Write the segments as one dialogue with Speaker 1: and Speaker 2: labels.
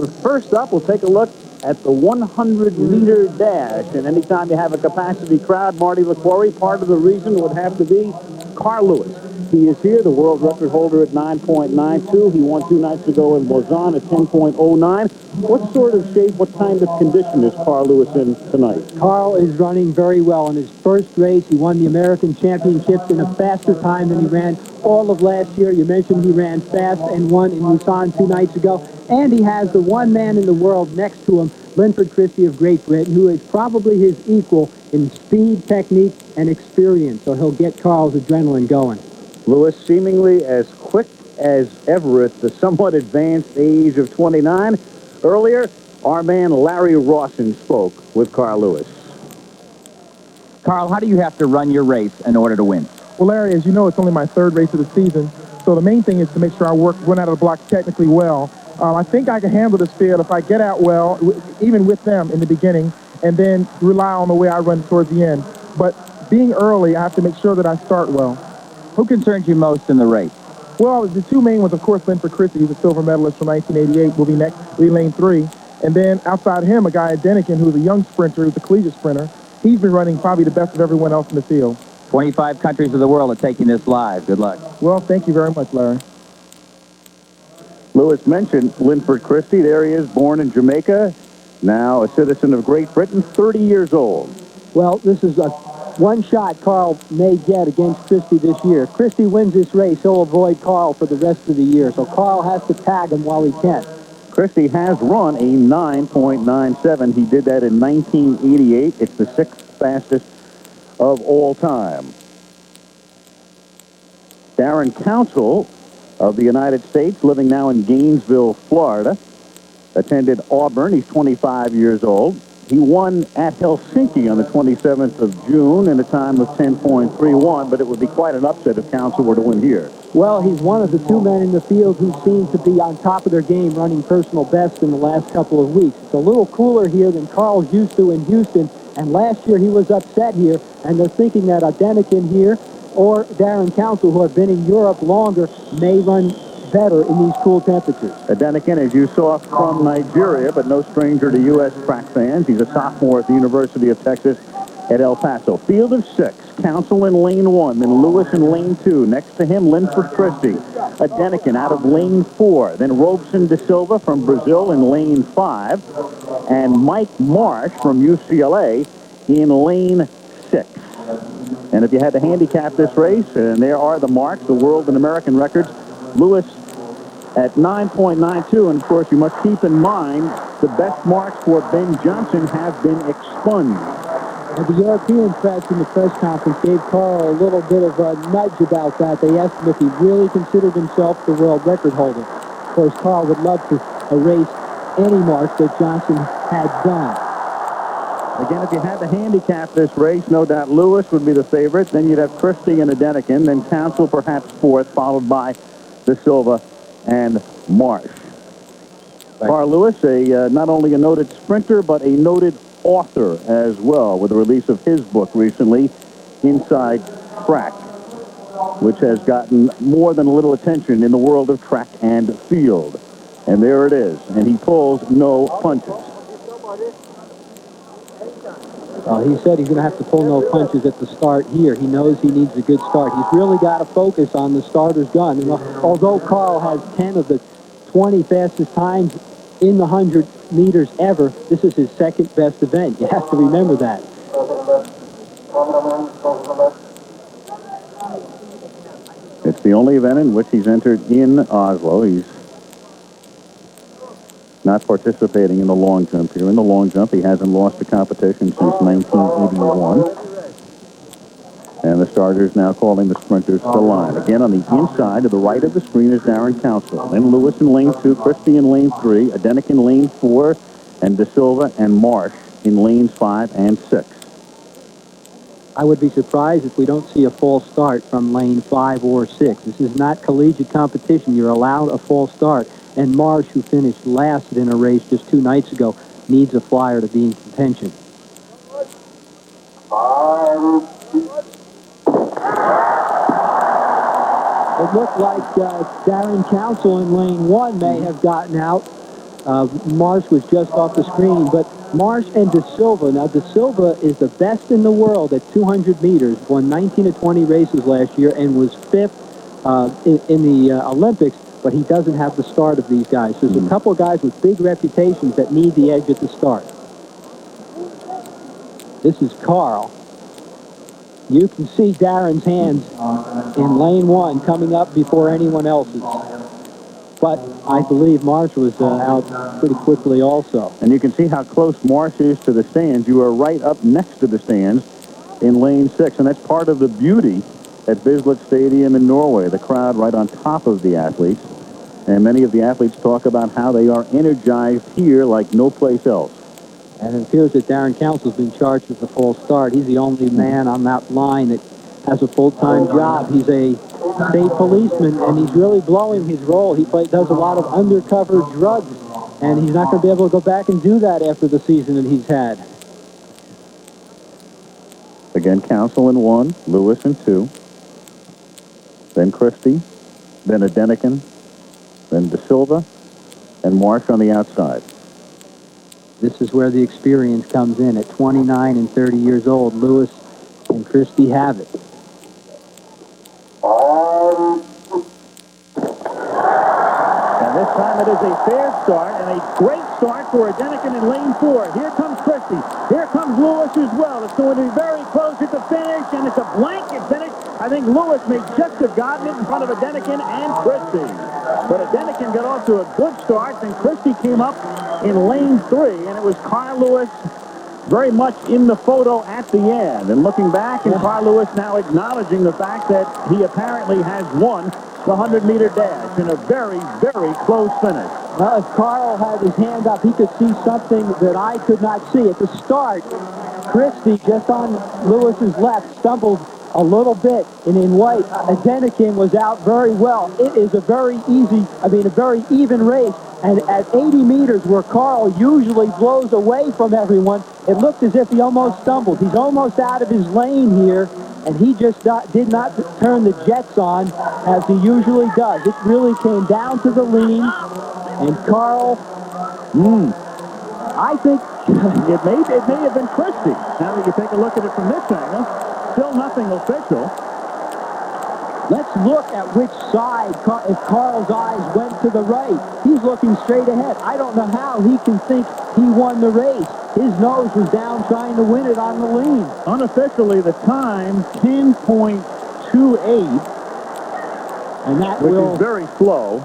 Speaker 1: First up, we'll take a look at the 100-meter dash. And anytime you have a capacity crowd, Marty LaQuarrie, part of the reason would have to be Carl Lewis. He is here, the world record holder at 9.92. He won 2 nights ago in Lausanne at 10.09. What sort of shape, what kind of condition is Carl Lewis in tonight?
Speaker 2: Carl is running very well. In his first race, he won the American Championships in a faster time than he ran all of last year. You mentioned he ran fast and won in Lausanne 2 nights ago. And he has the one man in the world next to him, Linford Christie of Great Britain, who is probably his equal in speed, technique, and experience. So he'll get Carl's adrenaline going.
Speaker 1: Lewis seemingly as quick as ever at the somewhat advanced age of 29. Earlier, our man Larry Rawson spoke with Carl Lewis.
Speaker 3: Carl, how do you have to run your race in order to win?
Speaker 4: Well, Larry, as you know, it's only my 3rd race of the season, so the main thing is to make sure I run out of the blocks technically well. I think I can handle this field if I get out well, even with them in the beginning, and then rely on the way I run towards the end. But being early, I have to make sure that I start well.
Speaker 3: Who concerns you most in the race?
Speaker 4: Well, the 2 main ones, of course, Linford Christie, who's a silver medalist from 1988, will be next, lead lane 3. And then outside him, a guy, Adeniken, who's a young sprinter, who's a collegiate sprinter. He's been running probably the best of everyone else in the field.
Speaker 3: 25 countries of the world are taking this live. Good luck.
Speaker 4: Well, thank you very much, Larry.
Speaker 1: Lewis mentioned Linford Christie. There he is, born in Jamaica, now a citizen of Great Britain, 30 years old.
Speaker 2: Well, this is a one shot Carl may get against Christie this year. If Christie wins this race, he'll avoid Carl for the rest of the year. So Carl has to tag him while he can.
Speaker 1: Christie has run a 9.97. He did that in 1988. It's the 6th fastest of all time. Daron Council of the United States, living now in Gainesville, Florida, attended Auburn. He's 25 years old. He won at Helsinki on the 27th of June in a time of 10.31, but it would be quite an upset if Council were to win here.
Speaker 2: Well, he's one of the 2 men in the field who seem to be on top of their game, running personal best in the last couple of weeks. It's a little cooler here than Carl's used to in Houston, and last year he was upset here, and they're thinking that Adeniken here or Daron Council, who have been in Europe longer, may run better in these cool temperatures.
Speaker 1: Adeniken, as you saw, from Nigeria, but no stranger to U.S. track fans. He's a sophomore at the University of Texas at El Paso. Field of 6. Council in lane 1, then Lewis in lane 2. Next to him, Linford Christie. Adeniken out of lane 4. Then Robson da Silva from Brazil in lane 5. And Mike Marsh from UCLA in lane 6. And if you had to handicap this race, and there are the marks, the world and American records, Lewis at 9.92, and of course you must keep in mind the best marks for Ben Johnson have been expunged.
Speaker 2: And the European press in the press conference gave Carl a little bit of a nudge about that. They asked him if he really considered himself the world record holder. Of course, Carl would love to erase any marks that Johnson had done.
Speaker 1: Again, if you had to handicap this race, no doubt Lewis would be the favorite. Then you'd have Christie and Adeniken, then Council perhaps 4th, followed by Da Silva and Marsh. Carl Lewis, not only a noted sprinter, but a noted author as well, with the release of his book recently, Inside Track, which has gotten more than a little attention in the world of track and field. And there it is, and he pulls no punches.
Speaker 2: He said he's going to have to pull no punches at the start here. He knows he needs a good start. He's really got to focus on the starter's gun. And although Carl has 10 of the 20 fastest times in the 100 meters ever, this is his 2nd best event. You have to remember that.
Speaker 1: It's the only event in which he's entered in Oslo. He's not participating in the long jump here. In the long jump, he hasn't lost a competition since 1981. And the starters now calling the sprinters to the line. Again, on the inside to the right of the screen is Daron Council. Then Lewis in lane 2, Christie in lane 3, Adeniken in lane 4, and Da Silva and Marsh in lanes 5 and 6.
Speaker 2: I would be surprised if we don't see a false start from lane 5 or 6. This is not collegiate competition. You're allowed a false start. And Marsh, who finished last in a race just 2 nights ago, needs a flyer to be in contention. It looked like Daron Council in lane 1 may have gotten out. Marsh was just off the screen, but Marsh and Da Silva. Now, Da Silva is the best in the world at 200 meters, won 19 of 20 races last year, and was fifth in the Olympics, but he doesn't have the start of these guys. So there's a couple of guys with big reputations that need the edge at the start. This is Carl. You can see Daron's hands in lane 1 coming up before anyone else's. But I believe Marsh was out pretty quickly also.
Speaker 1: And you can see how close Marsh is to the stands. You are right up next to the stands in lane 6, and that's part of the beauty at Bislett Stadium in Norway. The crowd right on top of the athletes. And many of the athletes talk about how they are energized here like no place else.
Speaker 2: And it appears that Daron Council's been charged with the false start. He's the only man on that line that has a full-time job. He's a state policeman, and he's really blowing his role. He does a lot of undercover drugs, and he's not going to be able to go back and do that after the season that he's had.
Speaker 1: Again, Council in 1, Lewis in 2, then Christie, then Adeniken, then Da Silva, and Marsh on the outside.
Speaker 2: This is where the experience comes in. At 29 and 30 years old, Lewis and Christie have it.
Speaker 1: And this time it is a fair start and a great start for Adeniken in lane 4. Here comes Christie. Here comes Lewis as well. It's going to be very close at the finish, and it's a blanket finish. I think Lewis may just have gotten it in front of Adeniken and Christie. But Adeniken got off to a good start, and Christie came up in lane 3, and it was Carl Lewis very much in the photo at the end. And looking back, and Carl Lewis now acknowledging the fact that he apparently has won the 100-meter dash in a very, very close finish.
Speaker 2: Well, if Carl had his hand up, he could see something that I could not see. At the start, Christie, just on Lewis's left, stumbled a little bit, and in white, Adeniken was out very well. It is a very even race. And at 80 meters, where Carl usually blows away from everyone, it looked as if he almost stumbled. He's almost out of his lane here, and he just did not turn the jets on as he usually does. It really came down to the lean, and Carl, I think
Speaker 1: it may have been Christie. Now that you take a look at it from this angle, still nothing official.
Speaker 2: Let's look at which side, if Carl's eyes went to the right. He's looking straight ahead. I don't know how he can think he won the race. His nose was down trying to win it on the lean.
Speaker 1: Unofficially, the time, 10.28,
Speaker 2: and that
Speaker 1: which is very slow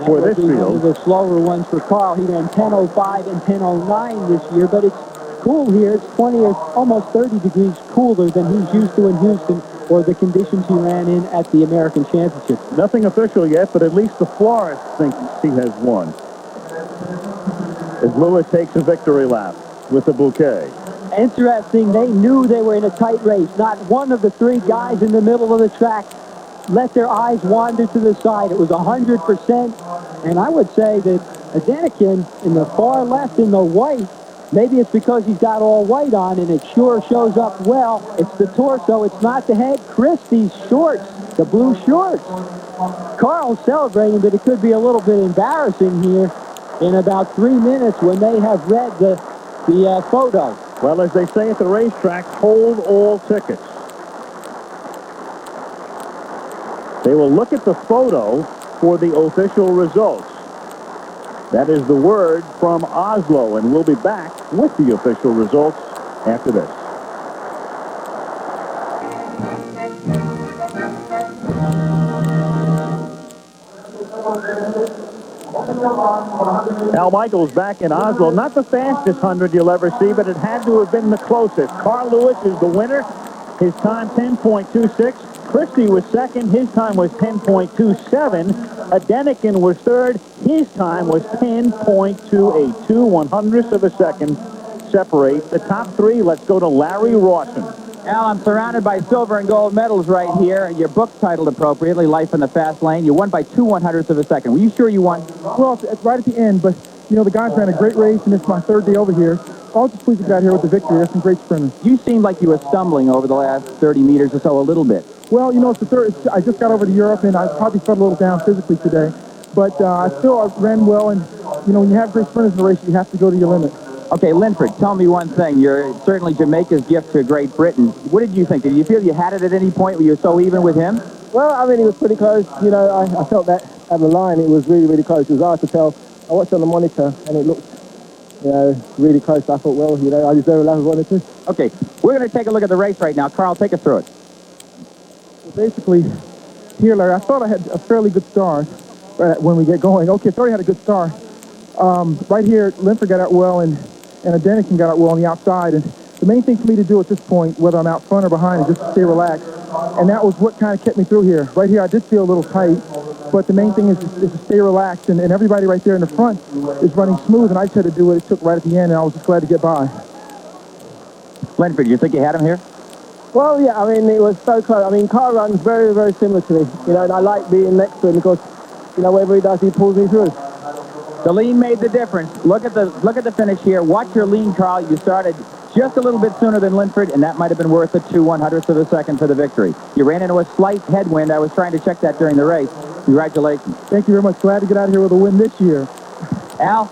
Speaker 1: for this field.
Speaker 2: One of the slower ones for Carl. He ran 10.05 and 10.09 this year, but it's cool here. It's 20 or almost 30 degrees cooler than he's used to in Houston, or the conditions he ran in at the American Championships.
Speaker 1: Nothing official yet, but at least the florist thinks he has won. As Lewis takes a victory lap with the bouquet.
Speaker 2: Interesting, they knew they were in a tight race. Not one of the 3 guys in the middle of the track let their eyes wander to the side. It was 100%, and I would say that Adeniken in the far left in the white, maybe it's because he's got all white on, and it sure shows up well. It's the torso, it's not the head. Christie's shorts, the blue shorts. Carl's celebrating, but it could be a little bit embarrassing here in about 3 minutes when they have read the photo.
Speaker 1: Well, as they say at the racetrack, hold all tickets. They will look at the photo for the official results. That is the word from Oslo, and we'll be back with the official results after this. Al Michaels back in Oslo. Not the fastest 100 you'll ever see, but it had to have been the closest. Carl Lewis is the winner. His time, 10.26. Christie was second. His time was 10.27. Adeniken was third. His time was 10.28. 2/100ths of a second separate the top 3. Let's go to Larry Rawson.
Speaker 3: Al, I'm surrounded by silver and gold medals right here. Your book's titled appropriately, Life in the Fast Lane. You won by 2/100ths of a second. Were you sure you won?
Speaker 4: Well, it's right at the end, but, you know, the guys ran a great race, and it's my 3rd day over here. I was just pleased to get out here with the victory. There's some great sprinters.
Speaker 3: You seemed like you were stumbling over the last 30 meters or so a little bit.
Speaker 4: Well, you know, I just got over to Europe, and I probably felt a little down physically today. but I still ran well. And, you know, when you have great sprinters in the race, you have to go to your limit.
Speaker 3: Okay, Linford, tell me one thing. You're certainly Jamaica's gift to Great Britain. What did you think? Did you feel you had it at any point where you were so even with him?
Speaker 5: Well, I mean, it was pretty close. You know, I felt that at the line, it was really, really close. It was hard to tell. I watched on the monitor, and it looked, you know, really close. I thought, well, you know, I deserve a lap of 1 or 2.
Speaker 3: Okay, we're going to take a look at the race right now. Carl, take us through it.
Speaker 4: Well, basically, here, Larry, I thought I had a fairly good start when we get going. Okay, thought I had a good start. Right here, Linford got out well, and Adeniken got out well on the outside. And the main thing for me to do at this point, whether I'm out front or behind, is just stay relaxed. And that was what kind of kept me through here. Right here, I did feel a little tight, but the main thing is to stay relaxed. And everybody right there in the front is running smooth, and I just had to do what it took right at the end, and I was just glad to get by.
Speaker 3: Linford, you think you had him here?
Speaker 5: Well, yeah, I mean, it was so close. I mean, Carl runs very, very similar to me, you know, and I like being next to him because, you know, whatever he does, he pulls me through.
Speaker 3: The lean made the difference. Look at the finish here. Watch your lean, Carl. You started just a little bit sooner than Linford, and that might have been worth it, 2/100ths of a second for the victory. You ran into a slight headwind. I was trying to check that during the race. Congratulations.
Speaker 4: Thank you very much. Glad to get out of here with a win this year.
Speaker 3: Al?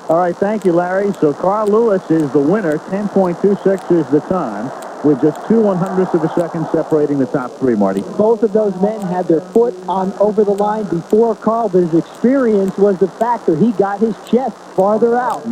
Speaker 1: All right, thank you, Larry. So Carl Lewis is the winner. 10.26 is the time, with just 2/100ths of a second separating the top three, Marty.
Speaker 2: Both of those men had their foot on over the line before Carl, but his experience was the factor. He got his chest farther out.